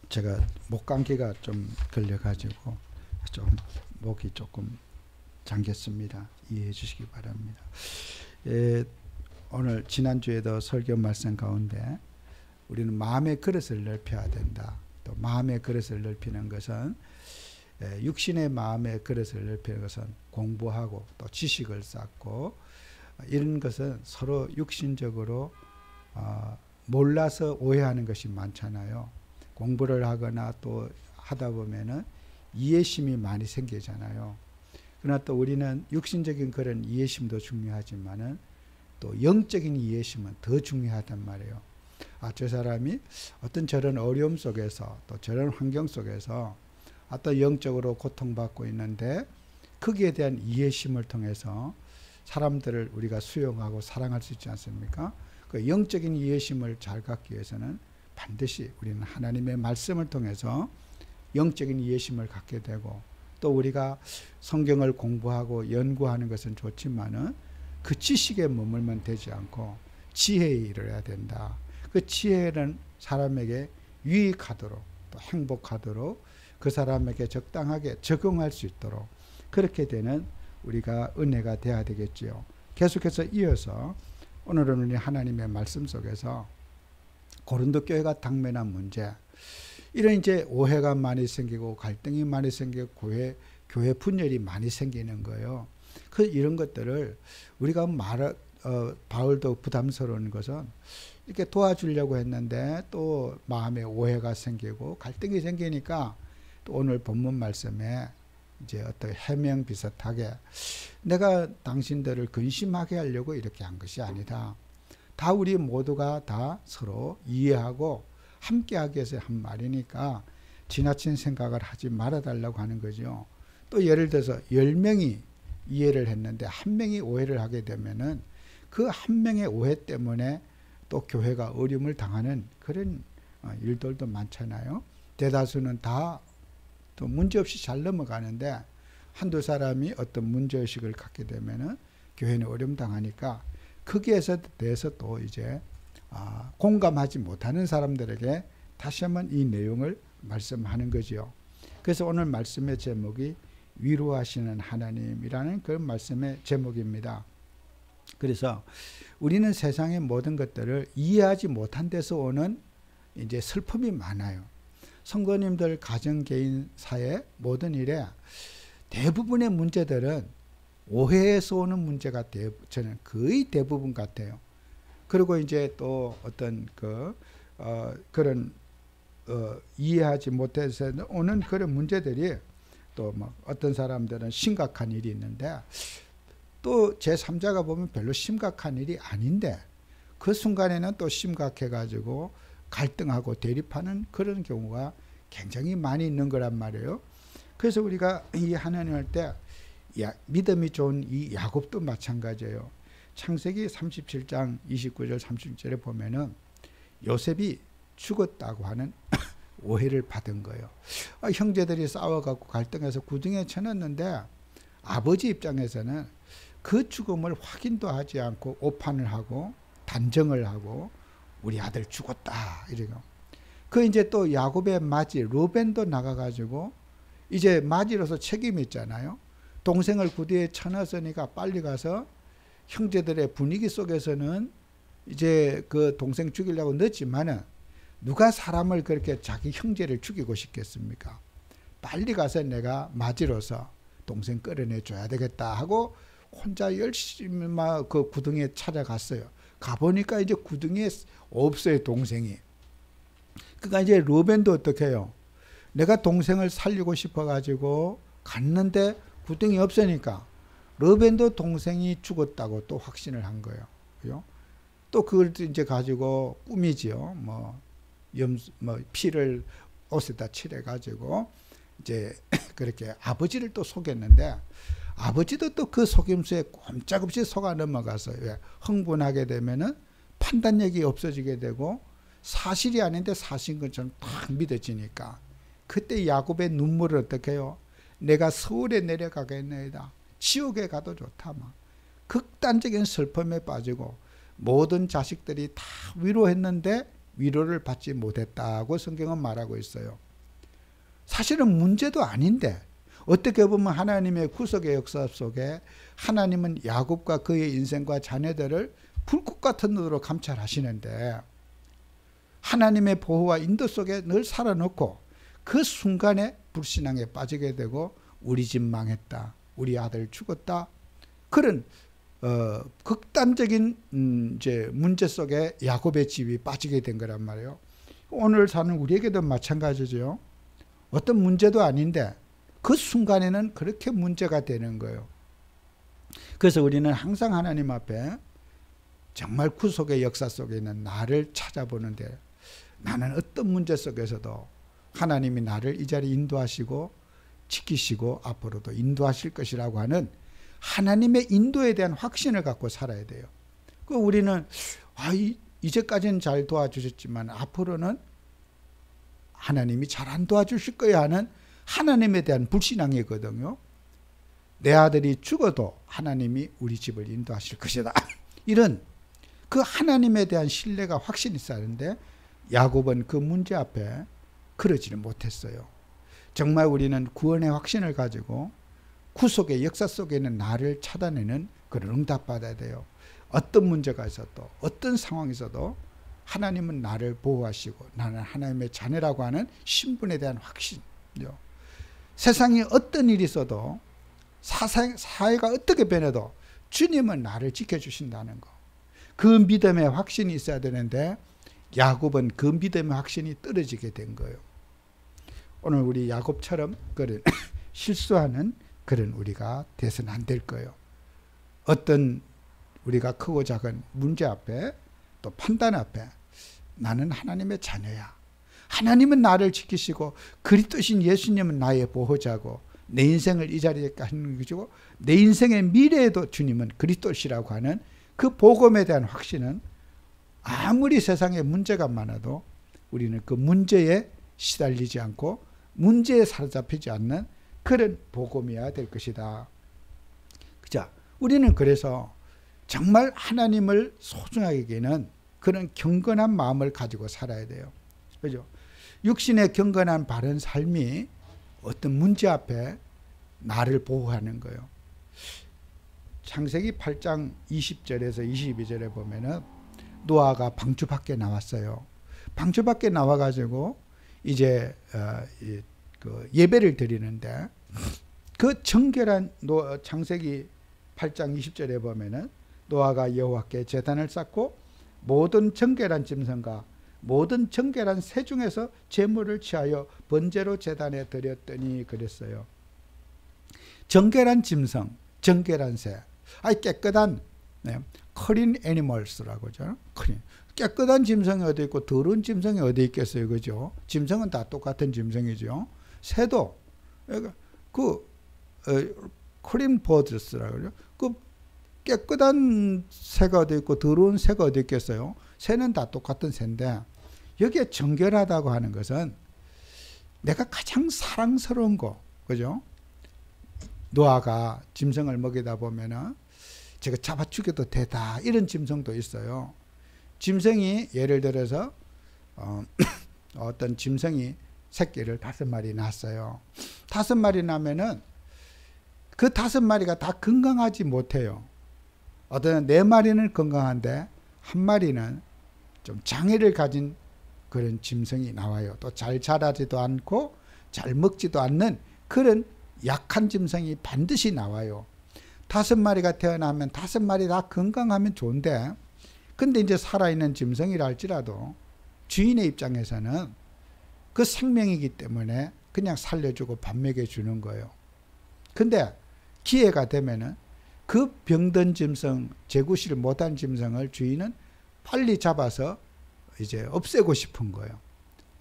제가 목감기가 좀 걸려가지고 좀 목이 조금 잠겼습니다. 이해해 주시기 바랍니다. 오늘 지난주에도 설교 말씀 가운데 우리는 마음의 그릇을 넓혀야 된다. 또 마음의 그릇을 넓히는 것은 육신의 마음의 그릇을 넓히는 것은 공부하고 또 지식을 쌓고 이런 것은 서로 육신적으로 몰라서 오해하는 것이 많잖아요. 공부를 하거나 또 하다 보면은 이해심이 많이 생기잖아요. 그러나 또 우리는 육신적인 그런 이해심도 중요하지만은 또 영적인 이해심은 더 중요하단 말이에요. 저 사람이 어떤 저런 어려움 속에서 또 저런 환경 속에서 어떤 영적으로 고통받고 있는데 거기에 대한 이해심을 통해서 사람들을 우리가 수용하고 사랑할 수 있지 않습니까? 그 영적인 이해심을 잘 갖기 위해서는 반드시 우리는 하나님의 말씀을 통해서 영적인 이해심을 갖게 되고 또 우리가 성경을 공부하고 연구하는 것은 좋지만은 그 지식에 머물면 되지 않고 지혜에 이르러야 된다. 그 지혜는 사람에게 유익하도록 또 행복하도록 그 사람에게 적당하게 적용할 수 있도록 그렇게 되는 우리가 은혜가 돼야 되겠지요. 계속해서 이어서 오늘은 우리 하나님의 말씀 속에서 고린도 교회가 당면한 문제, 이런 이제 오해가 많이 생기고 갈등이 많이 생기고 교회 분열이 많이 생기는 거예요. 이런 것들을 우리가 바울도 부담스러운 것은 이렇게 도와주려고 했는데 또 마음에 오해가 생기고 갈등이 생기니까 또 오늘 본문 말씀에 이제 어떤 해명 비슷하게 내가 당신들을 근심하게 하려고 이렇게 한 것이 아니다. 다 우리 모두가 다 서로 이해하고 함께하기 위해서 한 말이니까 지나친 생각을 하지 말아달라고 하는 거죠. 또 예를 들어서 10명이 이해를 했는데 한 명이 오해를 하게 되면은 그 한 명의 오해 때문에 또 교회가 어려움을 당하는 그런 일들도 많잖아요. 대다수는 다 또 문제없이 잘 넘어가는데 한두 사람이 어떤 문제의식을 갖게 되면은 교회는 어려움 당하니까 거기에서 대해서 또 이제 공감하지 못하는 사람들에게 다시 한번 이 내용을 말씀하는 거지요. 그래서 오늘 말씀의 제목이 위로하시는 하나님이라는 그런 말씀의 제목입니다. 그래서 우리는 세상의 모든 것들을 이해하지 못한 데서 오는 이제 슬픔이 많아요. 성도님들 가정, 개인, 사회 모든 일에 대부분의 문제들은 오해에서 오는 문제가 저는 거의 대부분 같아요. 그리고 이제 또 어떤 그런 이해하지 못해서 오는 그런 문제들이 또 뭐 어떤 사람들은 심각한 일이 있는데 또 제3자가 보면 별로 심각한 일이 아닌데 그 순간에는 또 심각해가지고 갈등하고 대립하는 그런 경우가 굉장히 많이 있는 거란 말이에요. 그래서 우리가 이 하나님 할 때 믿음이 좋은 이 야곱도 마찬가지예요. 창세기 37장 29절 30절에 보면은 요셉이 죽었다고 하는 오해를 받은 거예요. 형제들이 싸워갖고 갈등해서 구덩이에 쳐넣었는데 아버지 입장에서는 그 죽음을 확인도 하지 않고 오판을 하고 단정을 하고 우리 아들 죽었다 이래요. 이제 또 야곱의 맏이 루벤도 나가가지고 이제 맏이로서 책임이 있잖아요. 동생을 구덩이에 쳐넣었으니까 빨리 가서 형제들의 분위기 속에서는 이제 그 동생 죽이려고 넣었지만은 누가 사람을 그렇게 자기 형제를 죽이고 싶겠습니까? 빨리 가서 내가 맏이로서 동생 끌어내줘야 되겠다 하고 혼자 열심히 막 그 구덩이에 찾아갔어요. 가보니까 이제 구덩이에 없어요, 동생이. 그러니까 이제 루벤도 어떻게 해요? 내가 동생을 살리고 싶어가지고 갔는데 구덩이 없으니까 루벤도 동생이 죽었다고 또 확신을 한 거예요. 그죠? 또 그걸 이제 가지고 꾸미지요. 피를 옷에다 칠해가지고 이제 그렇게 아버지를 또 속였는데 아버지도 또 그 속임수에 꼼짝없이 속아 넘어가서 흥분하게 되면은 판단력이 없어지게 되고 사실이 아닌데 사실인 것처럼 딱 믿어지니까 그때 야곱의 눈물을 어떻게 해요? 내가 서울에 내려가겠나이다. 지옥에 가도 좋다. 막 극단적인 슬픔에 빠지고 모든 자식들이 다 위로했는데 위로를 받지 못했다고 성경은 말하고 있어요. 사실은 문제도 아닌데 어떻게 보면 하나님의 구속의 역사 속에 하나님은 야곱과 그의 인생과 자녀들을 불꽃 같은 눈으로 감찰하시는데 하나님의 보호와 인도 속에 늘 살아놓고 그 순간에 불신앙에 빠지게 되고 우리 집 망했다, 우리 아들 죽었다, 그런 극단적인 이제 문제 속에 야곱의 집이 빠지게 된 거란 말이에요. 오늘 사는 우리에게도 마찬가지죠. 어떤 문제도 아닌데 그 순간에는 그렇게 문제가 되는 거예요. 그래서 우리는 항상 하나님 앞에 정말 구속의 역사 속에 있는 나를 찾아보는데 나는 어떤 문제 속에서도 하나님이 나를 이 자리에 인도하시고 지키시고 앞으로도 인도하실 것이라고 하는 하나님의 인도에 대한 확신을 갖고 살아야 돼요. 그 우리는 이제까지는 잘 도와주셨지만 앞으로는 하나님이 잘 안 도와주실 거야 하는 하나님에 대한 불신앙이거든요. 내 아들이 죽어도 하나님이 우리 집을 인도하실 것이다. 이런 그 하나님에 대한 신뢰가 확신이 있었는데 야곱은 그 문제 앞에 그러지를 못했어요. 정말 우리는 구원의 확신을 가지고 구속의 역사 속에 있는 나를 찾아내는 그런 응답받아야 돼요. 어떤 문제가 있어도 어떤 상황에서도 하나님은 나를 보호하시고 나는 하나님의 자녀라고 하는 신분에 대한 확신이요. 세상에 어떤 일이 있어도 사회가 어떻게 변해도 주님은 나를 지켜주신다는 거. 그 믿음의 확신이 있어야 되는데 야곱은 그 믿음의 확신이 떨어지게 된 거예요. 오늘 우리 야곱처럼 그런 실수하는 그런 우리가 돼서는 안 될 거예요. 어떤 우리가 크고 작은 문제 앞에 또 판단 앞에 나는 하나님의 자녀야. 하나님은 나를 지키시고 그리스도신 예수님은 나의 보호자고 내 인생을 이 자리에 가는 것이고 내 인생의 미래에도 주님은 그리스도시라고 하는 그 복음에 대한 확신은 아무리 세상에 문제가 많아도 우리는 그 문제에 시달리지 않고 문제에 사로잡히지 않는 그런 복음이어야 될 것이다. 자, 우리는 그래서 정말 하나님을 소중하게 여기는 그런 경건한 마음을 가지고 살아야 돼요. 그죠? 육신의 경건한 바른 삶이 어떤 문제 앞에 나를 보호하는 거예요. 창세기 8장 20절에서 22절에 보면은 노아가 방주 밖에 나왔어요. 방주 밖에 나와가지고 이제 그 예배를 드리는데 그 정결한 창세기 8장 20절에 보면은 노아가 여호와께 제단을 쌓고 모든 정결한 짐승과 모든 정결한 새 중에서 제물을 취하여 번제로 제단에 드렸더니 그랬어요. 정결한 짐승, 정결한 새, 깨끗한 clean animals라고 하죠. 깨끗한 짐승이 어디 있고 더러운 짐승이 어디 있겠어요, 그죠? 짐승은 다 똑같은 짐승이죠. 새도 그 clean birds라고 그러죠. 그 깨끗한 새가 어디 있고 더러운 새가 어디 있겠어요? 새는 다 똑같은 새인데 여기에 정결하다고 하는 것은 내가 가장 사랑스러운 거, 그죠? 노아가 짐승을 먹이다 보면은 제가 잡아 죽여도 되다 이런 짐승도 있어요. 짐승이 예를 들어서 어떤 짐승이 새끼를 5마리 낳았어요. 5마리 낳으면은 그 5마리가 다 건강하지 못해요. 어떤 4마리는 건강한데 1마리는 좀 장애를 가진 그런 짐승이 나와요. 또 잘 자라지도 않고 잘 먹지도 않는 그런 약한 짐승이 반드시 나와요. 5마리가 태어나면 5마리 다 건강하면 좋은데 근데 이제 살아있는 짐승이라 할지라도 주인의 입장에서는 그 생명이기 때문에 그냥 살려주고 밥 먹여주는 거예요. 근데 기회가 되면은 그 병든 짐승, 제구실을 못한 짐승을 주인은 빨리 잡아서 이제 없애고 싶은 거예요.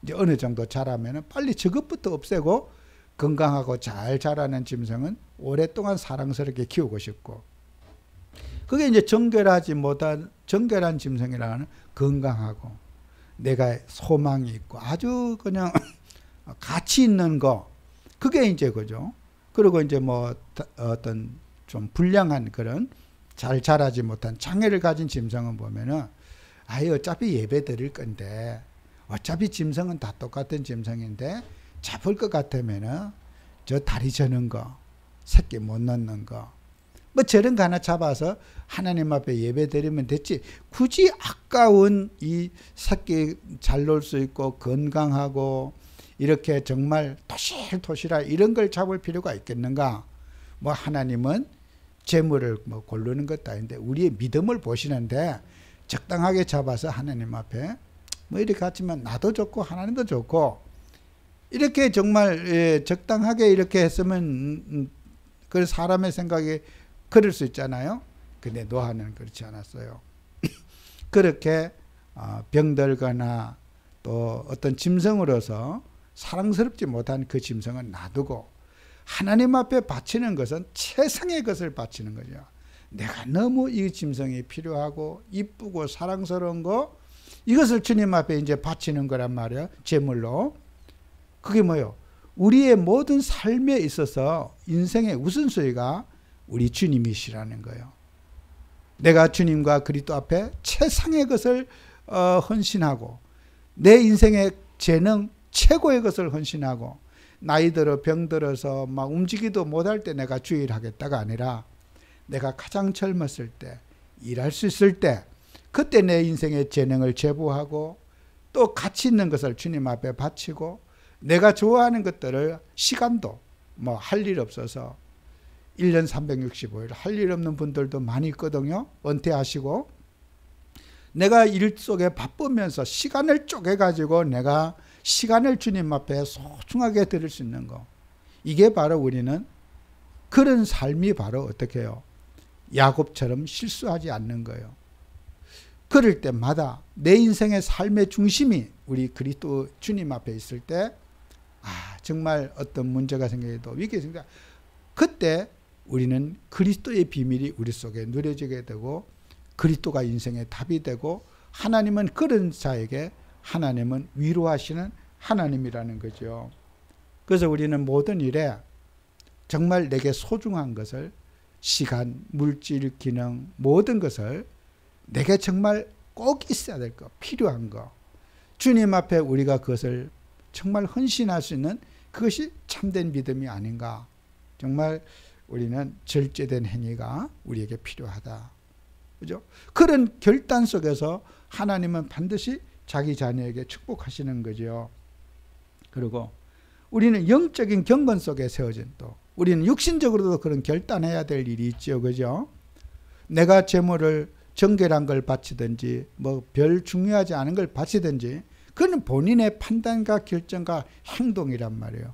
이제 어느 정도 자라면은 빨리 저것부터 없애고 건강하고 잘 자라는 짐승은 오랫동안 사랑스럽게 키우고 싶고, 그게 이제 정결하지 못한 정결한 짐승이라는 건강하고 내가 소망이 있고 아주 그냥 가치 있는 거, 그게 이제 그죠. 그리고 이제 뭐 어떤 좀 불량한 그런 잘 자라지 못한 장애를 가진 짐승은 보면은 어차피 예배 드릴 건데 어차피 짐승은 다 똑같은 짐승인데 잡을 것 같으면은 저 다리 저는 거, 새끼 못 넣는 거, 뭐 저런 거 하나 잡아서 하나님 앞에 예배 드리면 됐지. 굳이 아까운 이 새끼 잘 놀 수 있고 건강하고 이렇게 정말 토실토실한 이런 걸 잡을 필요가 있겠는가? 뭐 하나님은 재물을 뭐 고르는 것도 아닌데 우리의 믿음을 보시는데 적당하게 잡아서 하나님 앞에 뭐 이렇게 하지만 나도 좋고 하나님도 좋고 이렇게 정말 적당하게 이렇게 했으면 그 사람의 생각에 그럴 수 있잖아요. 근데 노아는 그렇지 않았어요. 그렇게 병들거나 또 어떤 짐승으로서 사랑스럽지 못한 그 짐승은 놔두고 하나님 앞에 바치는 것은 최상의 것을 바치는 거죠. 내가 너무 이 짐승이 필요하고 이쁘고 사랑스러운 거 이것을 주님 앞에 이제 바치는 거란 말이에요. 제물로. 그게 뭐예요? 우리의 모든 삶에 있어서 인생의 우선순위가 우리 주님이시라는 거예요. 내가 주님과 그리스도 앞에 최상의 것을 헌신하고 내 인생의 재능 최고의 것을 헌신하고 나이 들어 병 들어서 막 움직이도 못할 때 내가 주의를 하겠다가 아니라 내가 가장 젊었을 때 일할 수 있을 때 그때 내 인생의 재능을 제보하고 또 가치 있는 것을 주님 앞에 바치고 내가 좋아하는 것들을 시간도 뭐 할 일 없어서 1년 365일 할 일 없는 분들도 많이 있거든요. 은퇴하시고 내가 일 속에 바쁘면서 시간을 쪼개가지고 내가 시간을 주님 앞에 소중하게 드릴 수 있는 거. 이게 바로 우리는 그런 삶이 바로 어떻게 해요? 야곱처럼 실수하지 않는 거예요. 그럴 때마다 내 인생의 삶의 중심이 우리 그리스도 주님 앞에 있을 때 정말 어떤 문제가 생겨도 위기가 생겨 그때 우리는 그리스도의 비밀이 우리 속에 누려지게 되고 그리스도가 인생의 답이 되고 하나님은 그런 자에게 하나님은 위로하시는 하나님이라는 거죠. 그래서 우리는 모든 일에 정말 내게 소중한 것을 시간, 물질, 기능 모든 것을 내게 정말 꼭 있어야 될 것, 필요한 것 주님 앞에 우리가 그것을 정말 헌신할 수 있는 그것이 참된 믿음이 아닌가. 정말 우리는 절제된 행위가 우리에게 필요하다. 그죠? 그런 결단 속에서 하나님은 반드시 자기 자녀에게 축복하시는 거죠. 그리고 우리는 영적인 경건 속에 세워진 또 우리는 육신적으로도 그런 결단해야 될 일이 있죠. 그죠? 내가 재물을 정결한 걸 바치든지 뭐 별 중요하지 않은 걸 바치든지 그건 본인의 판단과 결정과 행동이란 말이에요.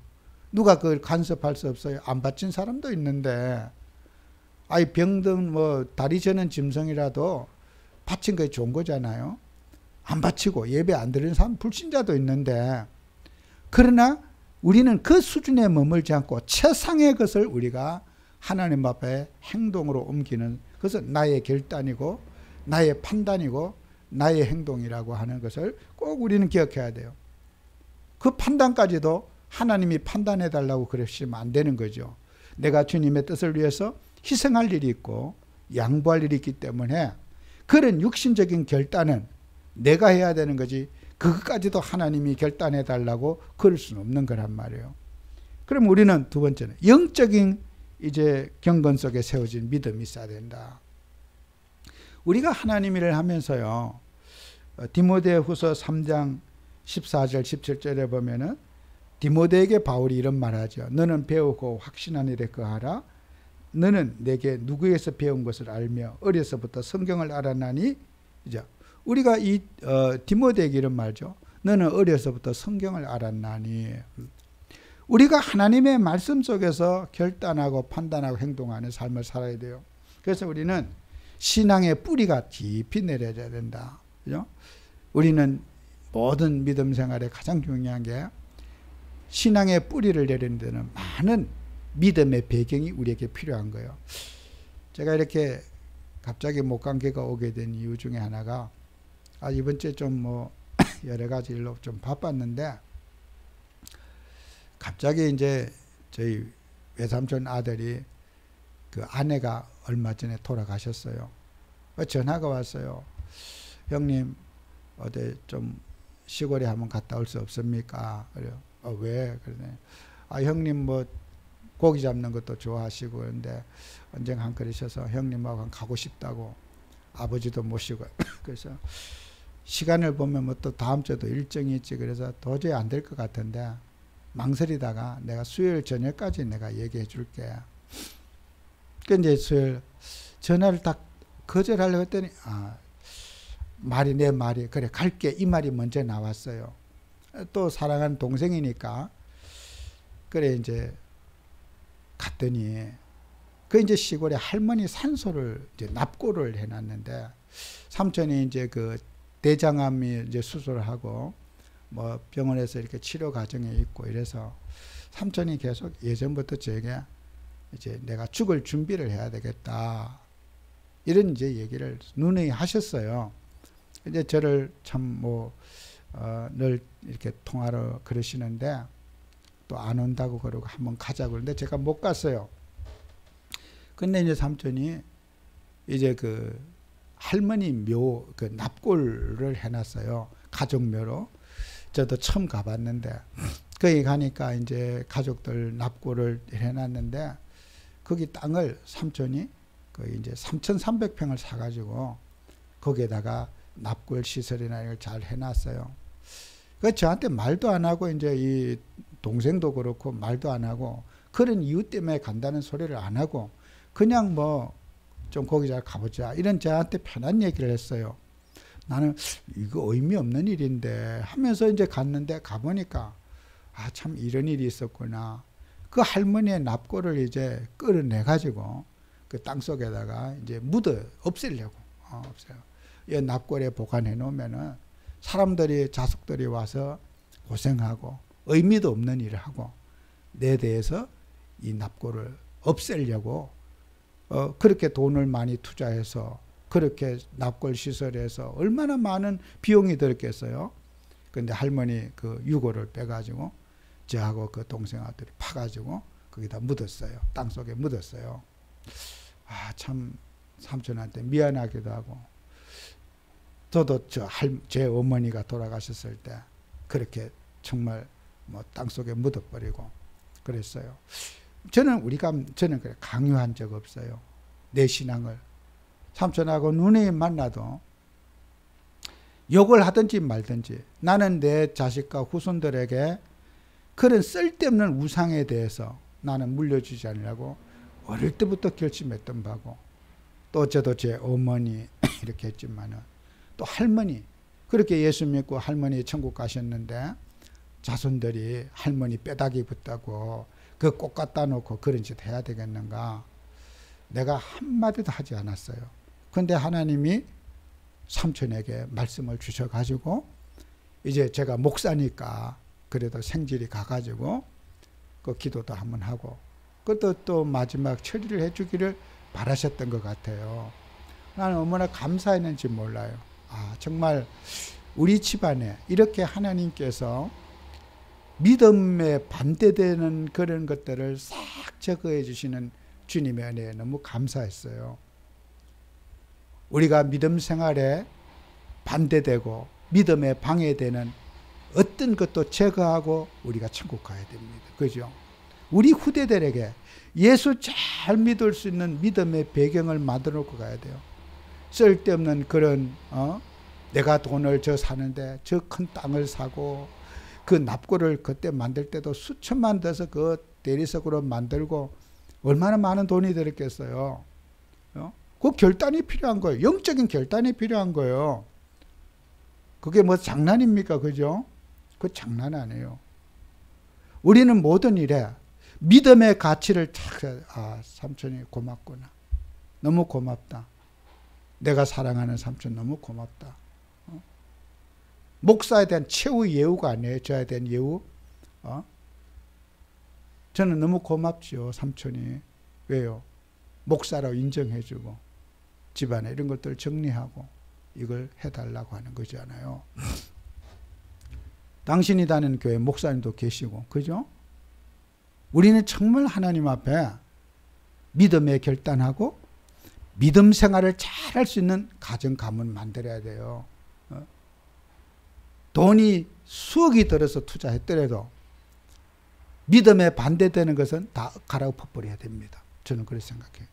누가 그걸 간섭할 수 없어요. 안 바친 사람도 있는데 병든 뭐 다리 저는 짐승이라도 바친 게 좋은 거잖아요. 안 바치고 예배 안 드리는 사람 불신자도 있는데 그러나 우리는 그 수준에 머물지 않고 최상의 것을 우리가 하나님 앞에 행동으로 옮기는 그것은 나의 결단이고 나의 판단이고 나의 행동이라고 하는 것을 꼭 우리는 기억해야 돼요. 그 판단까지도 하나님이 판단해 달라고 그러시면 안 되는 거죠. 내가 주님의 뜻을 위해서 희생할 일이 있고 양보할 일이 있기 때문에 그런 육신적인 결단은 내가 해야 되는 거지 그것까지도 하나님이 결단해 달라고 그럴 수는 없는 거란 말이에요. 그럼 우리는 두 번째는 영적인 이제 경건 속에 세워진 믿음이 있어야 된다. 우리가 하나님 일을 하면서요. 디모데후서 3장 14절 17절에 보면은 디모데에게 바울이 이런 말하죠. 너는 배우고 확신한 일에 거하라. 너는 내게 누구에서 배운 것을 알며 어려서부터 성경을 알았나니. 이제 우리가 이 디모데에게 이런 말죠. 너는 어려서부터 성경을 알았나니. 우리가 하나님의 말씀 속에서 결단하고 판단하고 행동하는 삶을 살아야 돼요. 그래서 우리는 신앙의 뿌리가 깊이 내려져야 된다. 그죠? 우리는 모든 믿음 생활에 가장 중요한 게 신앙의 뿌리를 내리는 데는 많은 믿음의 배경이 우리에게 필요한 거예요. 제가 이렇게 갑자기 목감기가 오게 된 이유 중에 하나가 이번 주에 좀 뭐 여러 가지 일로 좀 바빴는데 갑자기 이제 저희 외삼촌 아들이 그 아내가 얼마 전에 돌아가셨어요. 전화가 왔어요. 형님 어디 좀 시골에 한번 갔다 올 수 없습니까? 그래요. 왜? 그러네. 형님 뭐 고기 잡는 것도 좋아하시고 그런데 언젠가 한 그러셔서 형님하고 가고 싶다고 아버지도 모시고 그래서 시간을 보면 뭐 또 다음 주에도 일정이 있지 그래서 도저히 안 될 것 같은데 망설이다가 내가 수요일 저녁까지 내가 얘기해 줄게. 근데 수요일 전화를 딱 거절하려고 했더니 내 말이 그래 갈게 이 말이 먼저 나왔어요. 또 사랑하는 동생이니까 그래 이제 갔더니 그 이제 시골에 할머니 산소를 이제 납골을 해놨는데 삼촌이 이제 그 대장암이 이제 수술을 하고 뭐 병원에서 이렇게 치료 과정에 있고 이래서 삼촌이 계속 예전부터 저에게 이제 내가 죽을 준비를 해야 되겠다 이런 이제 얘기를 누누이 하셨어요. 이제 저를 참 뭐 늘 이렇게 통화로 그러시는데 또 안 온다고 그러고 한번 가자고 그러는데 제가 못 갔어요. 근데 이제 삼촌이 이제 그 할머니 묘 그 납골을 해놨어요. 가족묘로. 저도 처음 가봤는데 거기 가니까 이제 가족들 납골을 해놨는데 거기 땅을 삼촌이 거기 이제 3,300평을 사가지고 거기에다가 납골 시설이나 이걸 잘 해놨어요. 그 저한테 말도 안 하고 이제 이 동생도 그렇고 말도 안 하고 그런 이유 때문에 간다는 소리를 안 하고 그냥 뭐 좀 거기 잘 가보자 이런 저한테 편한 얘기를 했어요. 나는 이거 의미 없는 일인데 하면서 이제 갔는데 가보니까 참 이런 일이 있었구나. 그 할머니의 납골을 이제 끌어내 가지고 그 땅속에다가 이제 없애려고 없어요. 이 납골에 보관해 놓으면은 사람들이 자식들이 와서 고생하고 의미도 없는 일을 하고 내 대해서 이 납골을 없애려고 그렇게 돈을 많이 투자해서 그렇게 납골 시설에서 얼마나 많은 비용이 들었겠어요. 근데 할머니 그 유골을 빼가지고 저하고 그 동생 아들이 파가지고 거기다 묻었어요. 땅속에 묻었어요. 참 삼촌한테 미안하기도 하고 저도 제 어머니가 돌아가셨을 때 그렇게 정말 뭐 땅속에 묻어버리고 그랬어요. 저는 그래 강요한 적 없어요. 내 신앙을. 삼촌하고 누누이 만나도 욕을 하든지 말든지 나는 내 자식과 후손들에게 그런 쓸데없는 우상에 대해서 나는 물려주지 않으려고 어릴 때부터 결심했던 바고 또 저도 제 어머니 이렇게 했지만은 또 할머니 그렇게 예수 믿고 할머니 천국 가셨는데 자손들이 할머니 뼈다귀 붙다고 그 꽃 갖다 놓고 그런 짓 해야 되겠는가. 내가 한마디도 하지 않았어요. 근데 하나님이 삼촌에게 말씀을 주셔가지고 이제 제가 목사니까 그래도 생질이 가가지고 그 기도도 한번 하고 그것도 또 마지막 처리를 해주기를 바라셨던 것 같아요. 나는 얼마나 감사했는지 몰라요. 정말 우리 집안에 이렇게 하나님께서 믿음에 반대되는 그런 것들을 싹 제거해 주시는 주님의 은혜에 너무 감사했어요. 우리가 믿음 생활에 반대되고 믿음에 방해되는 어떤 것도 제거하고 우리가 천국 가야 됩니다. 그죠? 우리 후대들에게 예수 잘 믿을 수 있는 믿음의 배경을 만들어 놓고 가야 돼요. 쓸데없는 그런 내가 돈을 사는데 저 큰 땅을 사고 그 납골을 그때 만들 때도 수천만 들어서 그 대리석으로 만들고 얼마나 많은 돈이 들었겠어요. 그 결단이 필요한 거예요. 영적인 결단이 필요한 거예요. 그게 뭐 장난입니까? 그죠? 그 장난 아니에요. 우리는 모든 일에 믿음의 가치를 삼촌이 고맙구나. 너무 고맙다. 내가 사랑하는 삼촌 너무 고맙다. 목사에 대한 최후 예우가 아니에요. 저에 대한 예우. 저는 너무 고맙죠. 삼촌이. 왜요? 목사라고 인정해주고 집안에 이런 것들을 정리하고 이걸 해달라고 하는 거잖아요. 당신이 다니는 교회 목사님도 계시고 그죠? 우리는 정말 하나님 앞에 믿음에 결단하고 믿음 생활을 잘 할 수 있는 가정 가문 만들어야 돼요. 돈이 수억이 들어서 투자했더라도 믿음에 반대되는 것은 다 갈아엎어버려야 됩니다. 저는 그렇게 생각해요.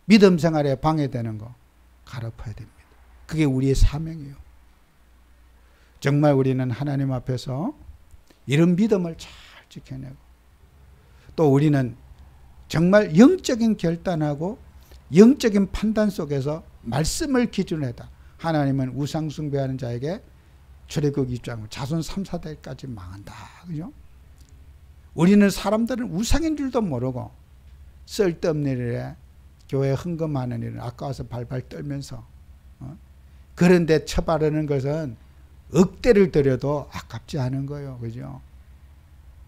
믿음 생활에 방해되는 거 갈아엎어야 됩니다. 그게 우리의 사명이에요. 정말 우리는 하나님 앞에서 이런 믿음을 잘 지켜내고 또 우리는 정말 영적인 결단하고 영적인 판단 속에서 말씀을 기준으로 해다. 하나님은 우상 숭배하는 자에게 출애굽 2장 자손 3, 4대까지 망한다. 그죠? 우리는 사람들은 우상인 줄도 모르고 쓸데없는 일에 교회 헌금하는 일은 아까워서 발발 떨면서 그런데 처바르는 것은 억대를 들여도 아깝지 않은 거예요. 그죠?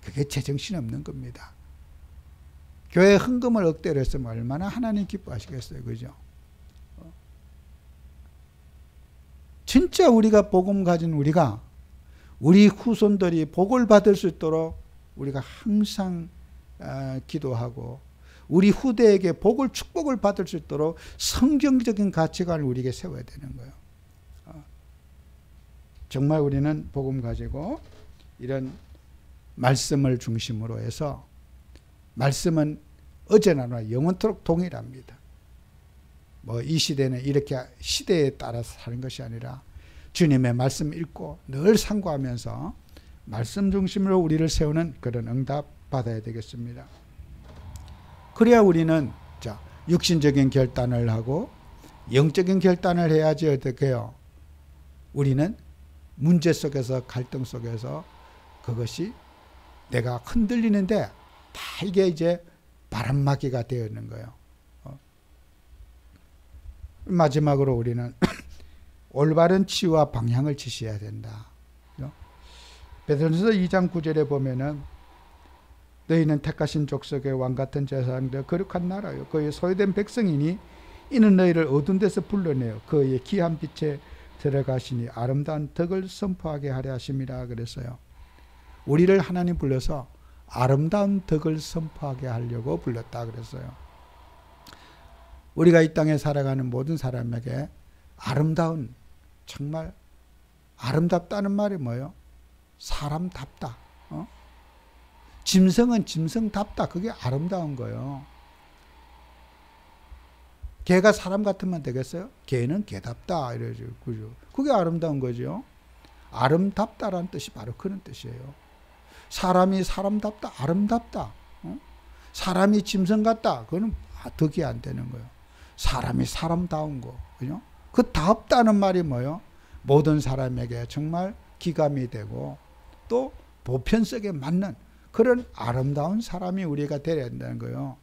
그게 제정신 없는 겁니다. 교회 헌금을 억대로 했으면 얼마나 하나님 기뻐하시겠어요. 그죠? 진짜 우리가 복음 가진 우리가 우리 후손들이 복을 받을 수 있도록 우리가 항상 기도하고 우리 후대에게 복을 축복을 받을 수 있도록 성경적인 가치관을 우리에게 세워야 되는 거예요. 정말 우리는 복음 가지고 이런 말씀을 중심으로 해서 말씀은 어제나 영원토록 동일합니다. 뭐 이 시대는 이렇게 시대에 따라서 사는 것이 아니라 주님의 말씀 읽고 늘 상고하면서 말씀 중심으로 우리를 세우는 그런 응답 받아야 되겠습니다. 그래야 우리는 자 육신적인 결단을 하고 영적인 결단을 해야지 어떻게 해요? 우리는 문제 속에서 갈등 속에서 그것이 내가 흔들리는데 다 이게 이제 바람막이가 되어 있는 거예요. 마지막으로 우리는 올바른 치유와 방향을 지시해야 된다. 베드로전서 2장 9절에 보면은 너희는 택하신 족속의 왕같은 제사장들 거룩한 나라요 그의 소유된 백성이니 이는 너희를 어두운 데서 불러내어 그의 귀한 빛에 들어가시니 아름다운 덕을 선포하게 하려 하심이라 그랬어요. 우리를 하나님 불러서 아름다운 덕을 선포하게 하려고 불렀다 그랬어요. 우리가 이 땅에 살아가는 모든 사람에게 아름다운 정말 아름답다는 말이 뭐예요? 사람답다. 짐승은 짐승답다. 그게 아름다운 거예요. 개가 사람 같으면 되겠어요? 개는 개답다. 이러죠. 그죠? 그게 아름다운 거죠. 아름답다라는 뜻이 바로 그런 뜻이에요. 사람이 사람답다. 아름답다. 사람이 짐승 같다. 그거는 덕이 안 되는 거예요. 사람이 사람다운 거. 그죠? 그 답다는 말이 뭐예요? 모든 사람에게 정말 기감이 되고 또 보편성에 맞는 그런 아름다운 사람이 우리가 되어야 된다는 거예요.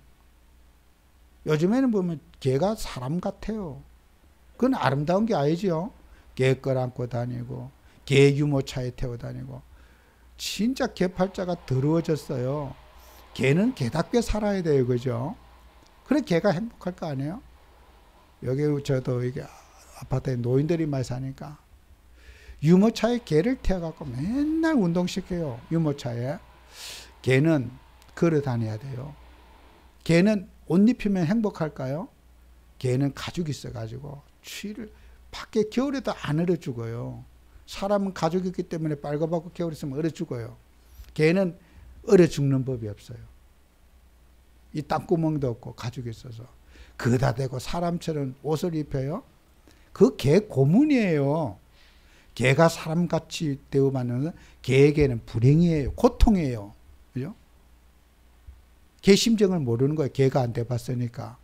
요즘에는 보면 개가 사람 같아요. 그건 아름다운 게 아니죠. 개 끌안고 다니고 개 유모차에 태워 다니고 진짜 개 팔자가 더러워졌어요. 개는 개답게 살아야 돼요. 그죠? 그래 개가 행복할 거 아니에요? 여기 저도 이게 아파트에 노인들이 많이 사니까 유모차에 개를 태워갖고 맨날 운동시켜요. 유모차에. 개는 걸어 다녀야 돼요. 개는 옷 입히면 행복할까요? 개는 가죽이 있어가지고 추위를 밖에 겨울에도 안 얼어 죽어요. 사람은 가죽이 있기 때문에 빨가벗고 겨울에 있으면 얼어 죽어요. 개는 얼어 죽는 법이 없어요. 이 땅구멍도 없고 가죽이 있어서 그다 대고 사람처럼 옷을 입혀요. 그 개 고문이에요. 개가 사람같이 대우받는 개에게는 불행이에요. 고통이에요. 그죠? 개 심정을 모르는 거예요. 개가 안 돼봤으니까.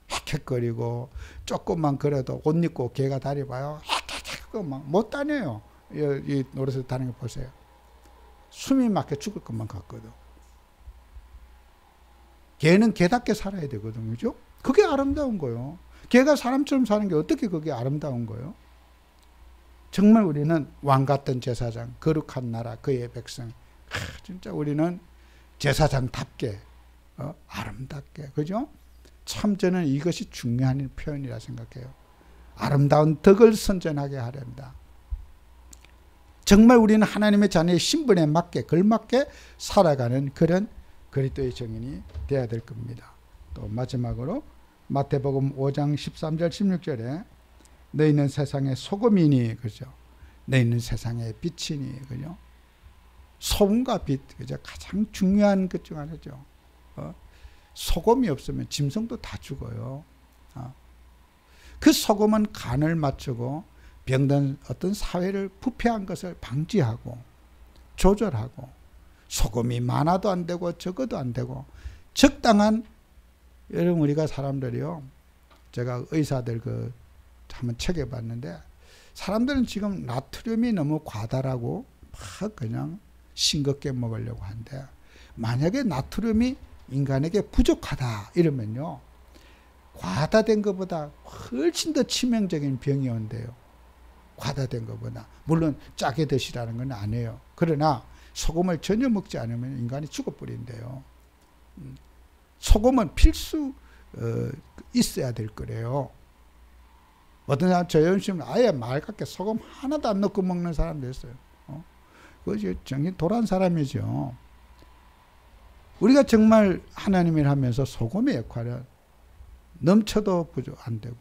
헥헥거리고 조금만 걸어도 옷 입고 개가 다녀봐요. 헥헥헥 막 못 다녀요. 이 노릇을 다니는 거 보세요. 숨이 막혀 죽을 것만 같거든. 개는 개답게 살아야 되거든. 그죠? 그게 아름다운 거예요. 개가 사람처럼 사는 게 어떻게 그게 아름다운 거예요? 정말 우리는 왕 같은 제사장, 거룩한 나라, 그의 백성. 진짜 우리는 제사장답게, 아름답게, 그죠? 참 저는 이것이 중요한 표현이라 생각해요. 아름다운 덕을 선전하게 하렵니다. 정말 우리는 하나님의 자녀의 신분에 맞게, 걸맞게 살아가는 그런 그리스도의 정인이 되어야 될 겁니다. 또 마지막으로 마태복음 5장 13절 16절에 너희는 세상의 소금이니, 그죠? 너희는 세상의 빛이니, 그죠? 소금과 빛, 그죠? 가장 중요한 것 중 하나죠. 소금이 없으면 짐승도 다 죽어요. 그 소금은 간을 맞추고 병든 어떤 사회를 부패한 것을 방지하고 조절하고, 소금이 많아도 안 되고 적어도 안 되고 적당한, 여러분 우리가 사람들이요, 제가 의사들 한번 책에 봤는데, 사람들은 지금 나트륨이 너무 과다라고 막 그냥 싱겁게 먹으려고 하는데, 만약에 나트륨이 인간에게 부족하다 이러면요, 과다된 것보다 훨씬 더 치명적인 병이 온대요. 과다된 것보다. 물론 짜게 드시라는 건 아니에요. 그러나 소금을 전혀 먹지 않으면 인간이 죽어버린대요. 소금은 필수 있어야 될 거래요. 어떤 사람, 저 연심은 아예 맑게 소금 하나도 안 넣고 먹는 사람도 있어요. 그것이 정말 도란 사람이죠. 우리가 정말 하나님을 하면서 소금의 역할은 넘쳐도 부족 안 되고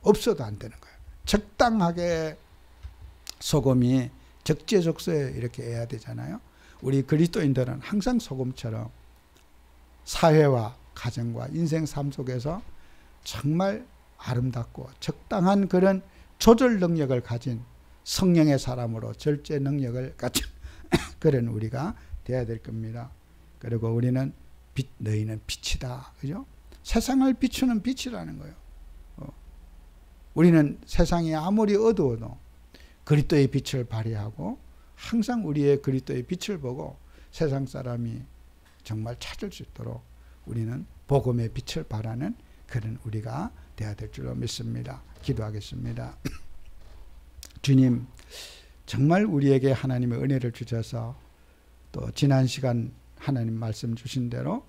없어도 안 되는 거예요. 적당하게 소금이 적재적소에 이렇게 해야 되잖아요. 우리 그리스도인들은 항상 소금처럼 사회와 가정과 인생 삶 속에서 정말 아름답고 적당한 그런 조절 능력을 가진 성령의 사람으로 절제 능력을 가진 그런 우리가 되어야 될 겁니다. 그리고 우리는 너희는 빛이다. 그죠? 세상을 비추는 빛이라는 거예요. 우리는 세상이 아무리 어두워도 그리스도의 빛을 발휘하고 항상 우리의 그리스도의 빛을 보고 세상 사람이 정말 찾을 수 있도록 우리는 복음의 빛을 발하는 그런 우리가 되어야 될 줄로 믿습니다. 기도하겠습니다. 주님, 정말 우리에게 하나님의 은혜를 주셔서 또 지난 시간 하나님 말씀 주신 대로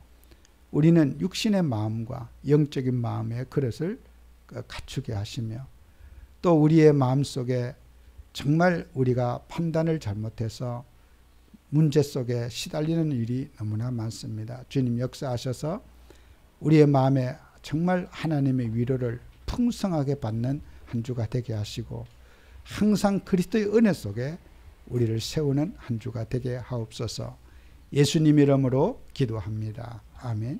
우리는 육신의 마음과 영적인 마음의 그릇을 갖추게 하시며, 또 우리의 마음속에 정말 우리가 판단을 잘못해서 문제 속에 시달리는 일이 너무나 많습니다. 주님 역사하셔서 우리의 마음에 정말 하나님의 위로를 풍성하게 받는 한 주가 되게 하시고, 항상 그리스도의 은혜 속에 우리를 세우는 한 주가 되게 하옵소서. 예수님 이름으로 기도합니다. 아멘.